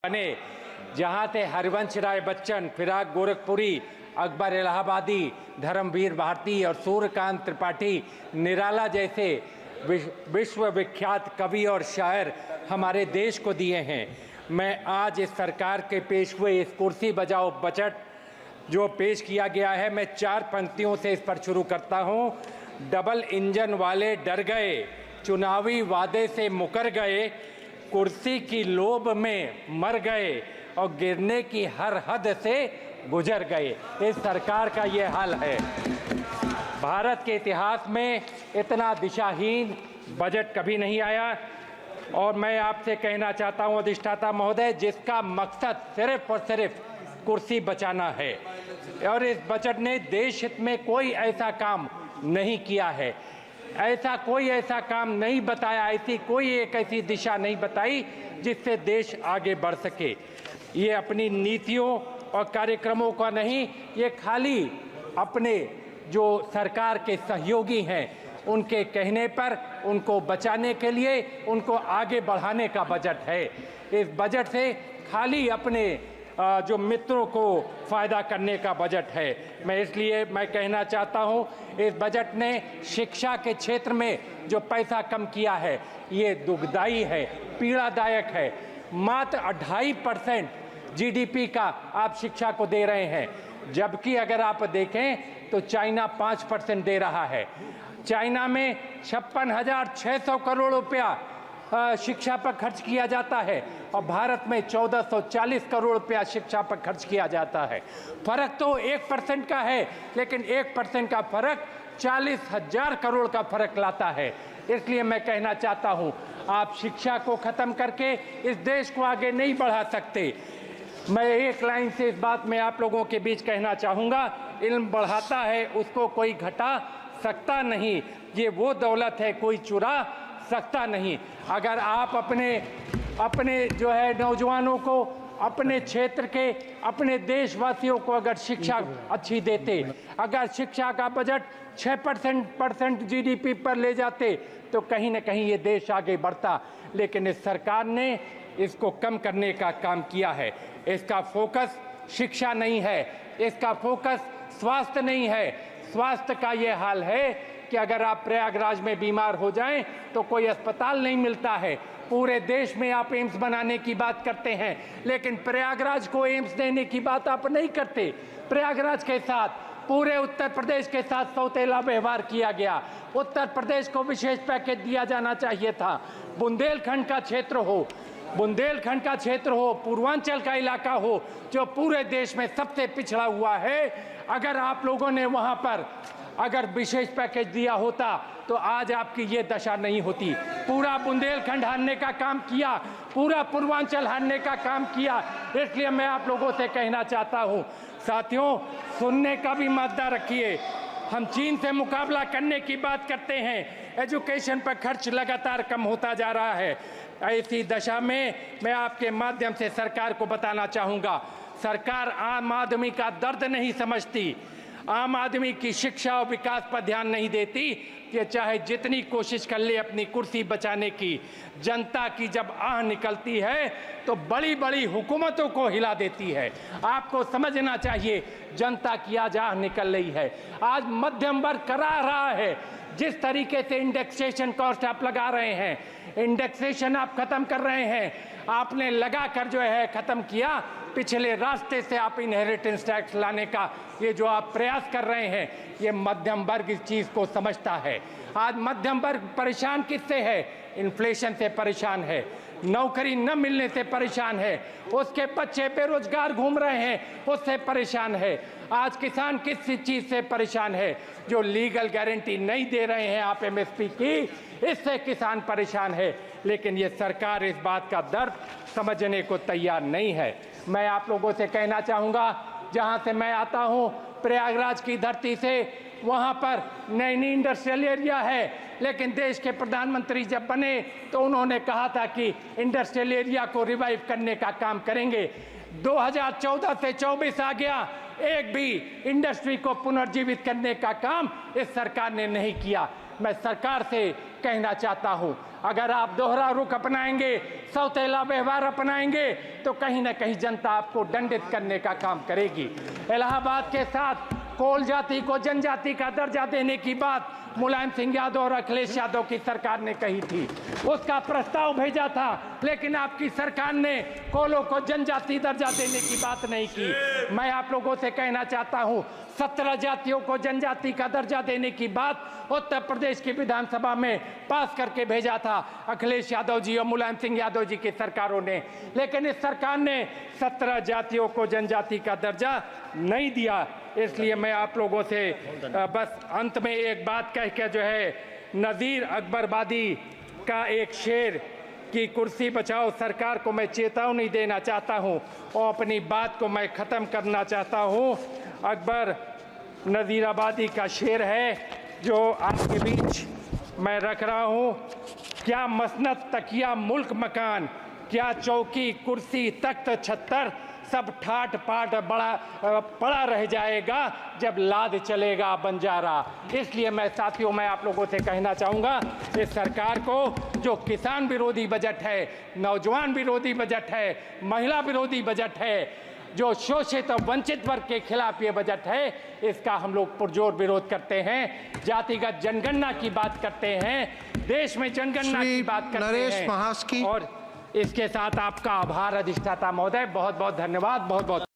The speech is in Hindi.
बने, जहां से हरिवंश राय बच्चन, फिराक गोरखपुरी, अकबर इलाहाबादी, धर्मवीर भारती और सूर्यकांत त्रिपाठी निराला जैसे विश्वविख्यात कवि और शायर हमारे देश को दिए हैं। मैं आज इस सरकार के पेश हुए इस कुर्सी बजाओ बजट जो पेश किया गया है, मैं 4 पंक्तियों से इस पर शुरू करता हूं। डबल इंजन वाले डर गए, चुनावी वादे से मुकर गए, कुर्सी की लोभ में मर गए और गिरने की हर हद से गुजर गए। इस सरकार का ये हाल है। भारत के इतिहास में इतना दिशाहीन बजट कभी नहीं आया। और मैं आपसे कहना चाहता हूं अधिष्ठाता महोदय, जिसका मकसद सिर्फ और सिर्फ कुर्सी बचाना है और इस बजट ने देश हित में कोई ऐसा काम नहीं किया है, कोई ऐसा काम नहीं बताया, ऐसी दिशा नहीं बताई जिससे देश आगे बढ़ सके। ये अपनी नीतियों और कार्यक्रमों का नहीं, ये खाली अपने जो सरकार के सहयोगी हैं उनके कहने पर, उनको बचाने के लिए, उनको आगे बढ़ाने का बजट है। इस बजट से खाली अपने जो मित्रों को फायदा करने का बजट है। इसलिए मैं कहना चाहता हूं, इस बजट ने शिक्षा के क्षेत्र में जो पैसा कम किया है ये दुखदाई है, पीड़ादायक है। मात्र 2.5% जीडीपी का आप शिक्षा को दे रहे हैं, जबकि अगर आप देखें तो चाइना 5% दे रहा है। चाइना में 56,600 करोड़ रुपया शिक्षा पर खर्च किया जाता है और भारत में 1440 करोड़ रुपया शिक्षा पर खर्च किया जाता है। फर्क तो 1% का है, लेकिन 1% का फर्क 40,000 करोड़ का फर्क लाता है। इसलिए मैं कहना चाहता हूं, आप शिक्षा को खत्म करके इस देश को आगे नहीं बढ़ा सकते। मैं एक लाइन से इस बात में आप लोगों के बीच कहना चाहूँगा, इल्म बढ़ाता है उसको कोई घटा सकता नहीं, ये वो दौलत है कोई चुरा सकता नहीं। अगर आप अपने जो है नौजवानों को, अपने क्षेत्र के, अपने देशवासियों को अगर शिक्षा अच्छी देते, अगर शिक्षा का बजट 6% जीडीपी पर ले जाते तो कहीं न कहीं ये देश आगे बढ़ता। लेकिन इस सरकार ने इसको कम करने का काम किया है। इसका फोकस शिक्षा नहीं है, इसका फोकस स्वास्थ्य नहीं है। स्वास्थ्य का ये हाल है कि अगर आप प्रयागराज में बीमार हो जाएं तो कोई अस्पताल नहीं मिलता है। पूरे देश में आप एम्स बनाने की बात करते हैं, लेकिन प्रयागराज को एम्स देने की बात आप नहीं करते। प्रयागराज के साथ, पूरे उत्तर प्रदेश के साथ सौतेला व्यवहार किया गया। उत्तर प्रदेश को विशेष पैकेज दिया जाना चाहिए था। बुंदेलखंड का क्षेत्र हो, पूर्वांचल का इलाका हो, जो पूरे देश में सबसे पिछड़ा हुआ है, अगर आप लोगों ने वहां पर अगर विशेष पैकेज दिया होता तो आज आपकी ये दशा नहीं होती। पूरा बुंदेलखंड हारने का काम किया, पूरा पूर्वांचल हारने का काम किया। इसलिए मैं आप लोगों से कहना चाहता हूं, साथियों, सुनने का भी मादा रखिए। हम चीन से मुकाबला करने की बात करते हैं, एजुकेशन पर खर्च लगातार कम होता जा रहा है। ऐसी दशा में मैं आपके माध्यम से सरकार को बताना चाहूँगा, सरकार आम आदमी का दर्द नहीं समझती, आम आदमी की शिक्षा और विकास पर ध्यान नहीं देती। ये चाहे जितनी कोशिश कर ले अपनी कुर्सी बचाने की, जनता की जब आह निकलती है तो बड़ी बड़ी हुकूमतों को हिला देती है। आपको समझना चाहिए, जनता की आज आह निकल रही है। आज मध्यम वर्ग करा रहा है। जिस तरीके से इंडेक्सेशन कॉस्ट आप लगा रहे हैं, इंडेक्सेशन आप खत्म कर रहे हैं, आपने लगाकर जो है खत्म किया। पिछले रास्ते से आप इनहेरिटेंस टैक्स लाने का ये जो आप प्रयास कर रहे हैं, ये मध्यम वर्ग इस चीज़ को समझता है। आज मध्यम वर्ग परेशान किससे है? इन्फ्लेशन से परेशान है, नौकरी न मिलने से परेशान है, उसके बच्चे बेरोजगार घूम रहे हैं उससे परेशान है। आज किसान किस चीज़ से परेशान है? जो लीगल गारंटी नहीं दे रहे हैं आप एमएसपी की, इससे किसान परेशान है। लेकिन ये सरकार इस बात का दर्द समझने को तैयार नहीं है। मैं आप लोगों से कहना चाहूँगा, जहाँ से मैं आता हूँ प्रयागराज की धरती से, वहाँ पर नैनी इंडस्ट्रियल एरिया है, लेकिन देश के प्रधानमंत्री जब बने तो उन्होंने कहा था कि इंडस्ट्रियल एरिया को रिवाइव करने का काम करेंगे। 2014 से 24 आ गया, एक भी इंडस्ट्री को पुनर्जीवित करने का काम इस सरकार ने नहीं किया। मैं सरकार से कहना चाहता हूं, अगर आप दोहरा रुख अपनाएंगे, सौतेला व्यवहार अपनाएंगे, तो कहीं ना कहीं जनता आपको दंडित करने का काम करेगी। इलाहाबाद के साथ कोल जाति को जनजाति का दर्जा देने की बात मुलायम सिंह यादव और अखिलेश यादव की सरकार ने कही थी, उसका प्रस्ताव भेजा था, लेकिन आपकी सरकार ने कोलों को जनजाति दर्जा देने की बात नहीं की। मैं आप लोगों से कहना चाहता हूं, 17 जातियों को जनजाति का दर्जा देने की बात उत्तर प्रदेश की विधानसभा में पास करके भेजा था अखिलेश यादव जी और मुलायम सिंह यादव जी की सरकारों ने, लेकिन इस सरकार ने 17 जातियों को जनजाति का दर्जा नहीं दिया। इसलिए मैं आप लोगों से बस अंत में एक बात कह के जो है, नज़ीर अकबरबादी का एक शेर की कुर्सी बचाओ सरकार को मैं चेतावनी देना चाहता हूं और अपनी बात को मैं ख़त्म करना चाहता हूं। अकबर नज़ीराबादी का शेर है जो आपके बीच मैं रख रहा हूं। क्या मसनद तकिया मुल्क मकान, क्या चौकी कुर्सी तख्त छत्तर, सब ठाट पाट पड़ा रह जाएगा जब लाद चलेगा बंजारा। इसलिए मैं साथियों, मैं आप लोगों से कहना चाहूँगा, इस सरकार को जो किसान विरोधी बजट है, नौजवान विरोधी बजट है, महिला विरोधी बजट है, जो शोषित और वंचित वर्ग के खिलाफ ये बजट है, इसका हम लोग पुरजोर विरोध करते हैं। जातिगत जनगणना की बात करते हैं, देश में जनगणना की बात करते हैं, और इसके साथ आपका आभार अधिष्ठाता महोदय। बहुत बहुत धन्यवाद। बहुत बहुत